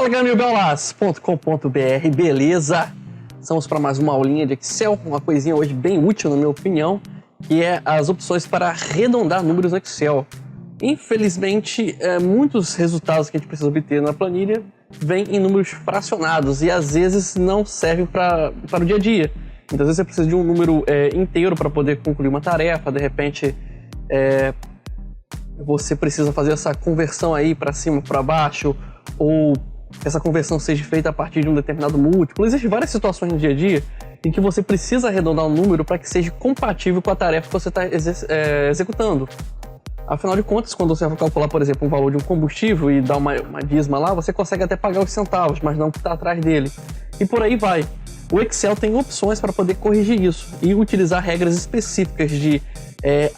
Fala, ganilbelas.com.br, beleza? Estamos para mais uma aulinha de Excel, uma coisinha hoje bem útil na minha opinião, que é as opções para arredondar números no Excel. Infelizmente, muitos resultados que a gente precisa obter na planilha vêm em números fracionados e às vezes não servem para o dia a dia. Então, às vezes você precisa de um número inteiro para poder concluir uma tarefa, de repente você precisa fazer essa conversão aí para cima, para baixo, ou essa conversão seja feita a partir de um determinado múltiplo. Existem várias situações no dia a dia em que você precisa arredondar um número para que seja compatível com a tarefa que você está executando. Afinal de contas, quando você vai calcular, por exemplo, um valor de um combustível e dar uma dízima lá, você consegue até pagar os centavos, mas não o que está atrás dele. E por aí vai. O Excel tem opções para poder corrigir isso e utilizar regras específicas de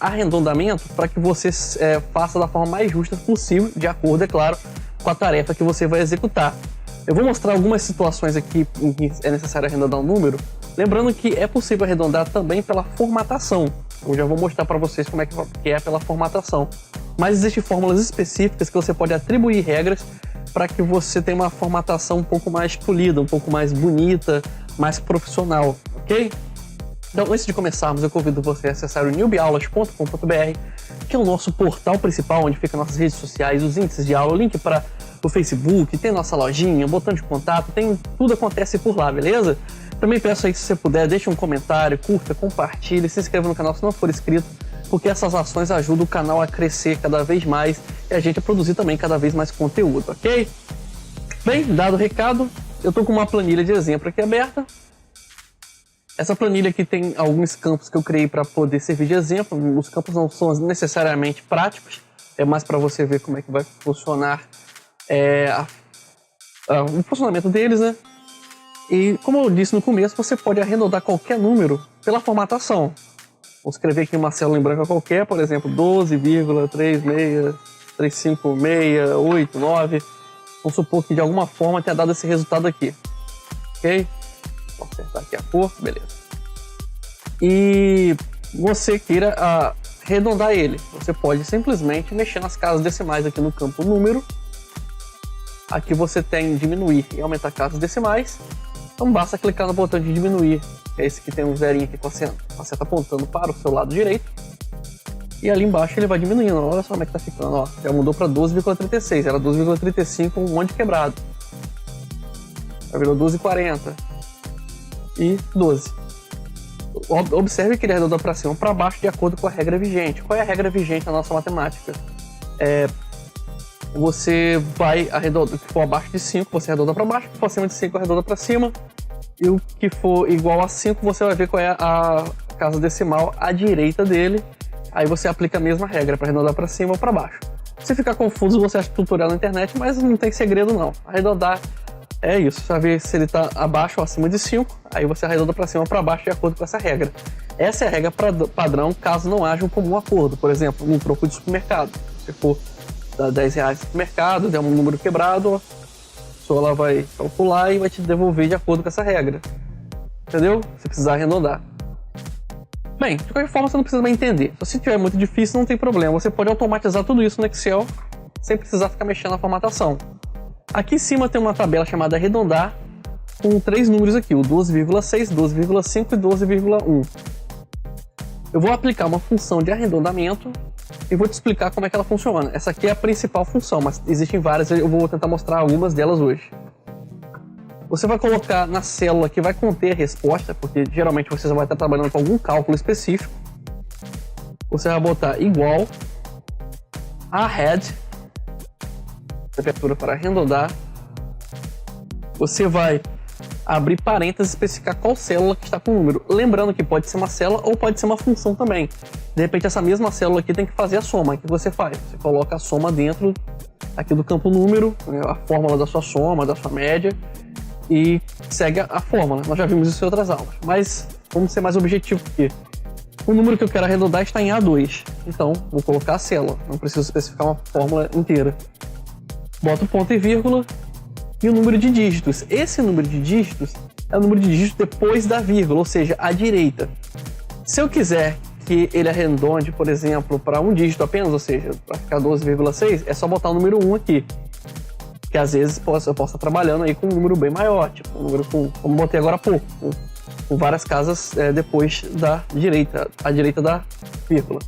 arredondamento para que você faça da forma mais justa possível, de acordo, é claro, com a tarefa que você vai executar. Eu vou mostrar algumas situações aqui em que é necessário arredondar um número, lembrando que é possível arredondar também pela formatação. Eu já vou mostrar para vocês como é que é pela formatação. Mas existem fórmulas específicas que você pode atribuir regras para que você tenha uma formatação um pouco mais polida, um pouco mais bonita, mais profissional, ok? Então, antes de começarmos, eu convido você a acessar o newbaulas.com.br, que é o nosso portal principal, onde ficam nossas redes sociais, os índices de aula, o link para o Facebook, tem nossa lojinha, o botão de contato, tudo acontece por lá, beleza? Também peço aí que se você puder, deixe um comentário, curta, compartilhe, se inscreva no canal se não for inscrito, porque essas ações ajudam o canal a crescer cada vez mais e a gente a produzir também cada vez mais conteúdo, ok? Bem, dado o recado, eu estou com uma planilha de exemplo aqui aberta. Essa planilha aqui tem alguns campos que eu criei para poder servir de exemplo. Os campos não são necessariamente práticos, é mais para você ver como é que vai funcionar o funcionamento deles, né? E como eu disse no começo, você pode arredondar qualquer número pela formatação. Vou escrever aqui uma célula em branco qualquer, por exemplo, 12,36568,9. Vamos supor que de alguma forma tenha dado esse resultado aqui, ok? Vou acertar aqui a cor, beleza. E você queira arredondar ele, você pode simplesmente mexer nas casas decimais aqui no campo número. Aqui você tem diminuir e aumentar casas decimais. Então basta clicar no botão de diminuir, que é esse que tem um zerinho aqui com a seta apontando para o seu lado direito. E ali embaixo ele vai diminuindo, olha só como é que tá ficando, ó. Já mudou para 12,36, era 12,35, um monte de quebrado. Já virou 12,40 e 12. Observe que ele arredonda para cima ou para baixo de acordo com a regra vigente. Qual é a regra vigente na nossa matemática? Você vai arredondar, o que for abaixo de 5, você arredonda para baixo, o que for acima de 5, arredonda para cima. E o que for igual a 5, você vai ver qual é a casa decimal à direita dele. Aí você aplica a mesma regra para arredondar para cima ou para baixo. Se ficar confuso, você acha tutorial na internet, mas não tem segredo não. Arredondar é isso, você vai ver se ele está abaixo ou acima de 5, aí você arredonda para cima ou para baixo de acordo com essa regra. Essa é a regra padrão caso não haja um comum acordo. Por exemplo, um troco de supermercado. Se for dar R$10 no supermercado, der um número quebrado, a pessoa ela vai calcular e vai te devolver de acordo com essa regra. Entendeu? Se precisar arredondar. Bem, de qualquer forma você não precisa mais entender. Se tiver muito difícil, não tem problema. Você pode automatizar tudo isso no Excel sem precisar ficar mexendo na formatação. Aqui em cima tem uma tabela chamada arredondar com 3 números aqui, o 12,6, 12,5 e 12,1. Eu vou aplicar uma função de arredondamento e vou te explicar como é que ela funciona. Essa aqui é a principal função, mas existem várias, eu vou tentar mostrar algumas delas hoje. Você vai colocar na célula que vai conter a resposta, porque geralmente você vai estar trabalhando com algum cálculo específico. Você vai botar igual a head, temperatura para arredondar. Você vai abrir parênteses e especificar qual célula que está com o número. Lembrando que pode ser uma célula ou pode ser uma função também. De repente essa mesma célula aqui tem que fazer a soma. O que você faz? Você coloca a soma dentro aqui do campo número, a fórmula da sua soma, da sua média, e segue a fórmula. Nós já vimos isso em outras aulas, mas vamos ser mais objetivo aqui. O número que eu quero arredondar está em A2, então vou colocar a célula, não preciso especificar uma fórmula inteira. Boto ponto e vírgula e o número de dígitos. Esse número de dígitos é o número de dígitos depois da vírgula, ou seja, à direita. Se eu quiser que ele arredonde, por exemplo, para um dígito apenas, ou seja, para ficar 12,6, é só botar o número 1 aqui. que às vezes eu posso estar trabalhando aí com um número bem maior, tipo um número como botei agora há pouco, com várias casas depois da direita, à direita da vírgula.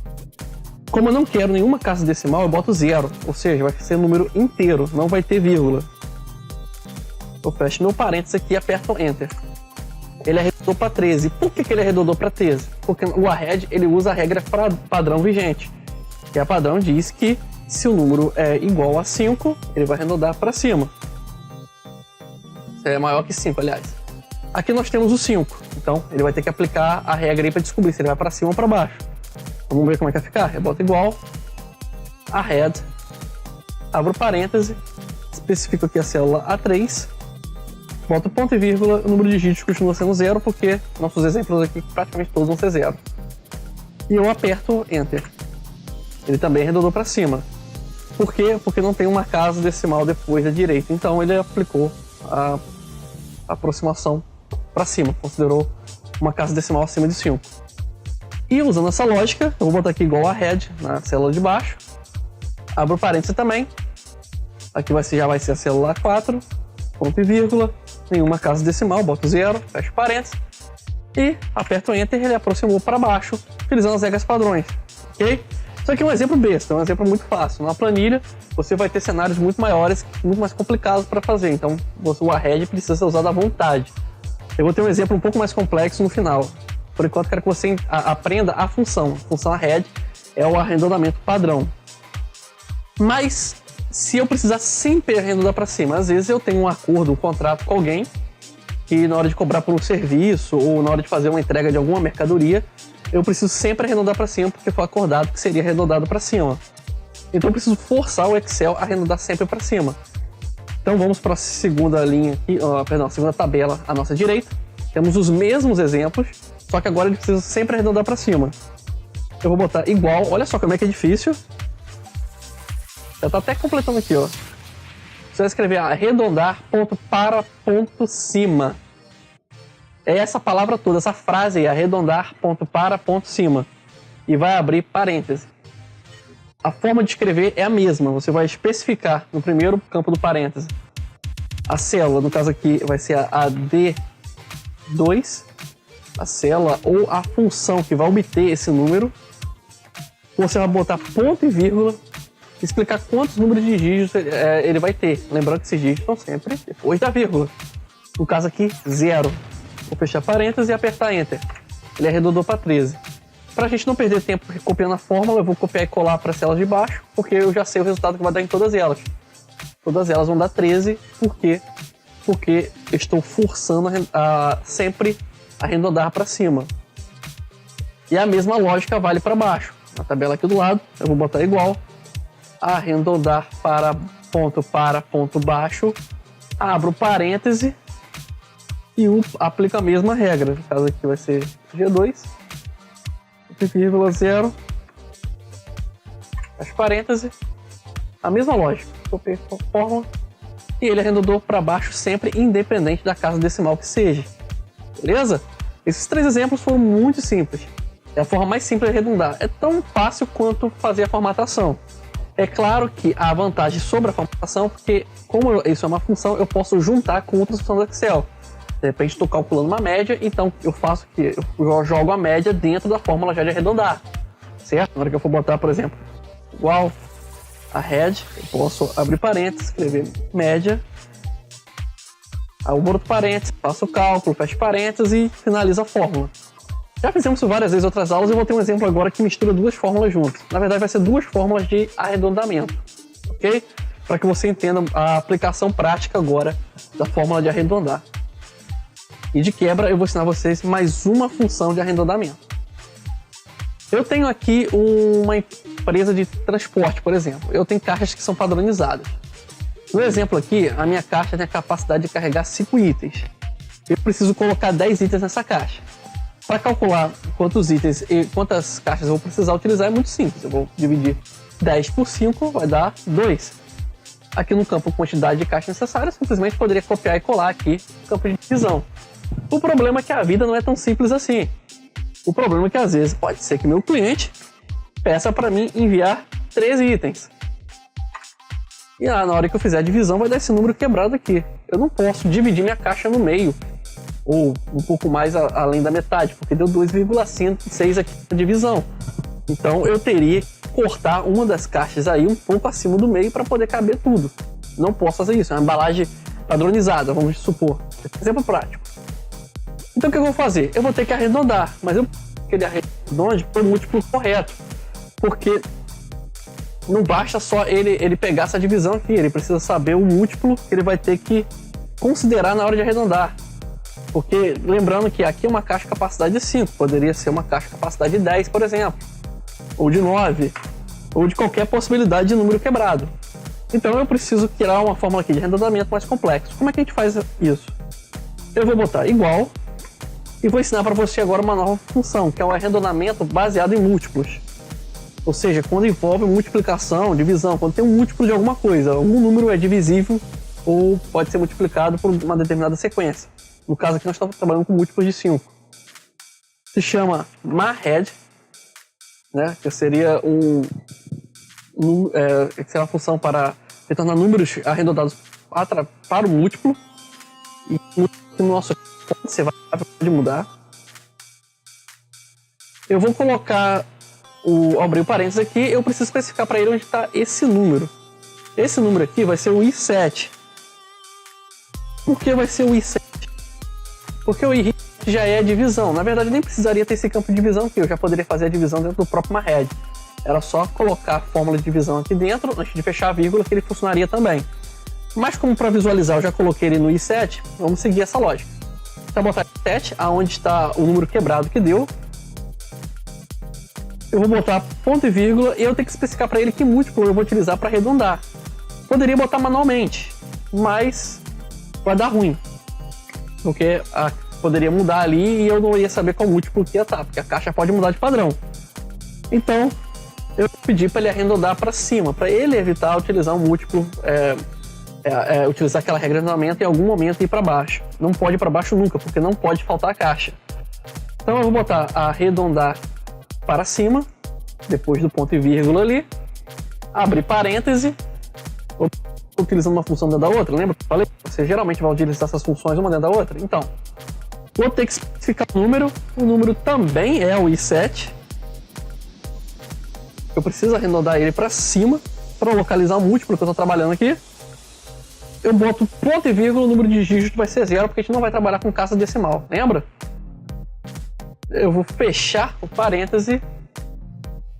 Como eu não quero nenhuma casa decimal, eu boto 0, ou seja, vai ser um número inteiro, não vai ter vírgula. Eu fecho meu parênteses aqui e aperto Enter. Ele arredondou para 13. Por que ele arredondou para 13? Porque o arred ele usa a regra padrão vigente, que a padrão diz que se o número é igual a 5, ele vai arredondar para cima. É maior que 5, aliás. Aqui nós temos o 5, então ele vai ter que aplicar a regra aí para descobrir se ele vai para cima ou para baixo. Vamos ver como é que vai ficar. Eu boto igual, arred, abro parêntese, especifico aqui a célula A3, boto ponto e vírgula, o número de dígitos continua sendo 0, porque nossos exemplos aqui praticamente todos vão ser 0. E eu aperto Enter. Ele também arredondou para cima. Por quê? Porque não tem uma casa decimal depois da direita. Então ele aplicou a aproximação para cima, considerou uma casa decimal acima de 5. E usando essa lógica, eu vou botar aqui igual a head na célula de baixo, abro parênteses também, aqui já vai ser a célula 4, ponto e vírgula, nenhuma casa decimal, boto 0, fecho parênteses e aperto Enter, ele aproximou para baixo, utilizando as regras padrões, ok? Isso aqui é um exemplo besta, é um exemplo muito fácil. Na planilha, você vai ter cenários muito maiores, muito mais complicados para fazer, então o arred precisa ser usado à vontade. Eu vou ter um exemplo um pouco mais complexo no final. Por enquanto, quero que você aprenda a função. A função arred é o arredondamento padrão. Mas, se eu precisar sempre arredondar para cima, às vezes eu tenho um acordo, um contrato com alguém, que na hora de cobrar por um serviço ou na hora de fazer uma entrega de alguma mercadoria, eu preciso sempre arredondar para cima, porque foi acordado que seria arredondado para cima. Então eu preciso forçar o Excel a arredondar sempre para cima. Então vamos para a segunda linha aqui, segunda tabela à nossa direita. Temos os mesmos exemplos, só que agora ele precisa sempre arredondar para cima. Eu vou botar igual, olha só como é que é difícil. Já tá até completando aqui, ó. Você vai escrever arredondar ponto para ponto cima. É essa palavra toda, essa frase aí, arredondar ponto para ponto cima. E vai abrir parêntese. A forma de escrever é a mesma, você vai especificar no primeiro campo do parêntese a célula, no caso aqui vai ser a D2, a célula ou a função que vai obter esse número. Você vai botar ponto e vírgula, explicar quantos números de dígitos ele vai ter. Lembrando que esses dígitos estão sempre depois da vírgula. No caso aqui, 0. Vou fechar parênteses e apertar Enter. Ele arredondou para 13. Para a gente não perder tempo copiando a fórmula, eu vou copiar e colar para as células de baixo, porque eu já sei o resultado que vai dar em todas elas. Todas elas vão dar 13, por quê? Porque eu estou forçando sempre arredondar para cima. E a mesma lógica vale para baixo. Na tabela aqui do lado, eu vou botar igual, arredondar para ponto baixo, abro parêntese e aplico a mesma regra. No caso aqui vai ser G2, vírgula 0, fecho parêntese, a mesma lógica, copiei a fórmula e ele arredondou para baixo sempre, independente da casa decimal que seja, beleza? Esses 3 exemplos foram muito simples, é a forma mais simples de arredondar, é tão fácil quanto fazer a formatação. É claro que há vantagem sobre a formatação, porque como isso é uma função, eu posso juntar com outras funções do Excel. De repente estou calculando uma média, então eu faço o quê? Eu jogo a média dentro da fórmula já de arredondar, certo? Na hora que eu for botar, por exemplo, igual a head, eu posso abrir parênteses, escrever média, aí eu boto parênteses, faço o cálculo, fecho parênteses e finalizo a fórmula. Já fizemos isso várias vezes em outras aulas, eu vou ter um exemplo agora que mistura 2 fórmulas juntas. Na verdade vai ser 2 fórmulas de arredondamento, ok? Para que você entenda a aplicação prática agora da fórmula de arredondar. E de quebra eu vou ensinar vocês mais uma função de arredondamento. Eu tenho aqui uma empresa de transporte, por exemplo. Eu tenho caixas que são padronizadas. No exemplo aqui, a minha caixa tem a capacidade de carregar 5 itens. Eu preciso colocar 10 itens nessa caixa. Para calcular quantos itens e quantas caixas eu vou precisar utilizar é muito simples. Eu vou dividir 10 por 5, vai dar 2. Aqui no campo quantidade de caixas necessárias, simplesmente poderia copiar e colar aqui no campo de divisão. O problema é que a vida não é tão simples assim. O problema é que às vezes pode ser que meu cliente peça para mim enviar 13 itens. E na hora que eu fizer a divisão vai dar esse número quebrado aqui. Eu não posso dividir minha caixa no meio, ou um pouco mais além da metade, porque deu 2,6 aqui na divisão. Então eu teria que cortar uma das caixas aí um pouco acima do meio para poder caber tudo. Não posso fazer isso, é uma embalagem padronizada, vamos supor. Exemplo prático. Então o que eu vou fazer? Eu vou ter que arredondar, mas eu que ele arredonde para o múltiplo correto, porque não basta só ele pegar essa divisão aqui, ele precisa saber o múltiplo que ele vai ter que considerar na hora de arredondar. Porque lembrando que aqui é uma caixa de capacidade de 5, poderia ser uma caixa de capacidade de 10, por exemplo, ou de 9, ou de qualquer possibilidade de número quebrado. Então eu preciso criar uma fórmula aqui de arredondamento mais complexo. Como é que a gente faz isso? Eu vou botar igual e vou ensinar para você agora uma nova função, que é o arredondamento baseado em múltiplos. Ou seja, quando envolve multiplicação, divisão, quando tem um múltiplo de alguma coisa, algum número é divisível ou pode ser multiplicado por uma determinada sequência. No caso aqui nós estamos trabalhando com múltiplos de 5. Se chama marhead, né? Que seria uma função para retornar números arredondados para o múltiplo. E no nosso você vai pode mudar. Eu vou colocar abrir o parênteses aqui, eu preciso especificar para ele onde está esse número. Esse número aqui vai ser o I7. Por que vai ser o I7? Porque o I já é a divisão. Na verdade, nem precisaria ter esse campo de divisão aqui. Eu já poderia fazer a divisão dentro do próprio marhead. Era só colocar a fórmula de divisão aqui dentro, antes de fechar a vírgula, que ele funcionaria também. Mas como para visualizar eu já coloquei ele no I7, vamos seguir essa lógica. Então, botar I7, aonde está o número quebrado que deu. Eu vou botar ponto e vírgula e eu tenho que especificar para ele que múltiplo eu vou utilizar para arredondar. Poderia botar manualmente, mas vai dar ruim. Porque poderia mudar ali e eu não ia saber qual múltiplo que ia estar, porque a caixa pode mudar de padrão. Então, eu pedi para ele arredondar para cima, para ele evitar utilizar um múltiplo, utilizar aquela regra de arredondamento em algum momento e ir para baixo. Não pode ir para baixo nunca, porque não pode faltar a caixa. Então eu vou botar arredondar para cima, depois do ponto e vírgula ali, abrir parêntese, utilizando uma função dentro da outra, lembra que eu falei? Você geralmente vai utilizar essas funções uma dentro da outra. Então, vou ter que especificar o número também é o I7. Eu preciso arredondar ele para cima, para localizar o múltiplo que eu estou trabalhando aqui. Eu boto ponto e vírgula, o número de dígitos vai ser 0, porque a gente não vai trabalhar com casa decimal, lembra? Eu vou fechar o parêntese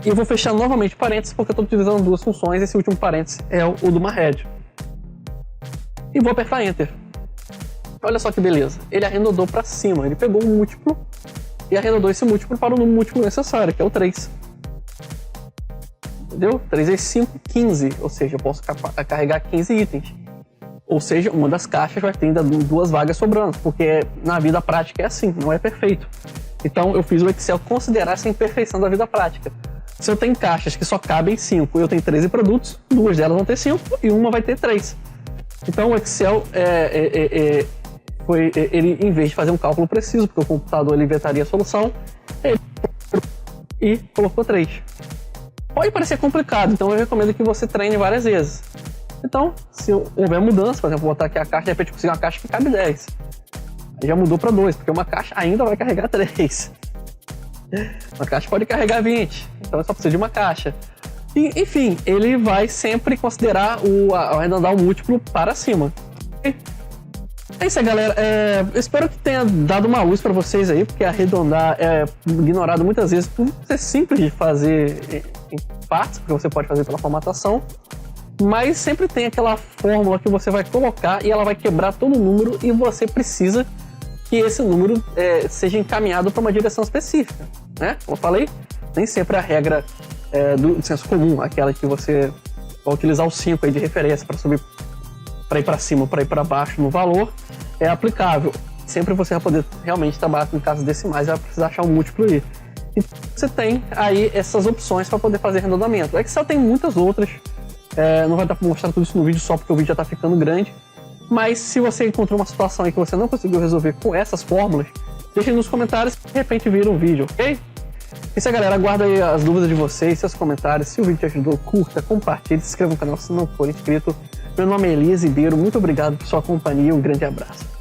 e eu vou fechar novamente o parêntese porque eu estou utilizando duas funções. Esse último parêntese é o do marhead. E vou apertar Enter. Olha só que beleza. Ele arredondou para cima. Ele pegou um múltiplo e arredondou esse múltiplo para o número múltiplo necessário, que é o 3. Entendeu? 3 vezes 5, 15. Ou seja, eu posso carregar 15 itens. Ou seja, uma das caixas vai ter ainda duas vagas sobrando, porque na vida prática é assim, não é perfeito. Então eu fiz o Excel considerar essa imperfeição da vida prática. Se eu tenho caixas que só cabem 5 e eu tenho 13 produtos, duas delas vão ter 5 e uma vai ter 3. Então o Excel, ele, em vez de fazer um cálculo preciso, porque o computador ele inventaria a solução, ele colocou 3. Pode parecer complicado, então eu recomendo que você treine várias vezes. Então, se houver mudança, por exemplo, vou botar aqui a caixa, de repente eu consigo uma caixa que cabe 10. Aí já mudou para 2, porque uma caixa ainda vai carregar 3. Uma caixa pode carregar 20, então eu só preciso de uma caixa. E, enfim, ele vai sempre considerar arredondar o múltiplo para cima. É isso aí, galera. Eu espero que tenha dado uma luz para vocês aí, porque arredondar é ignorado muitas vezes por ser simples de fazer em partes, porque você pode fazer pela formatação. Mas sempre tem aquela fórmula que você vai colocar e ela vai quebrar todo o número e você precisa que esse número seja encaminhado para uma direção específica, né? Como eu falei, nem sempre a regra do senso comum, aquela que você vai utilizar o 5 aí de referência para subir, para ir para cima, para ir para baixo no valor, é aplicável. Sempre você vai poder realmente trabalhar com casas decimais e vai precisar achar um múltiplo aí. Então você tem aí essas opções para poder fazer arredondamento. O Excel tem muitas outras. Não vai dar para mostrar tudo isso no vídeo só porque o vídeo já está ficando grande, mas se você encontrou uma situação aí que você não conseguiu resolver com essas fórmulas, deixe nos comentários e de repente vira um vídeo, ok? Isso aí, galera. Aguardo aí as dúvidas de vocês, seus comentários. Se o vídeo te ajudou, curta, compartilhe, se inscreva no canal se não for inscrito. Meu nome é Elias Ribeiro. Muito obrigado por sua companhia. Um grande abraço.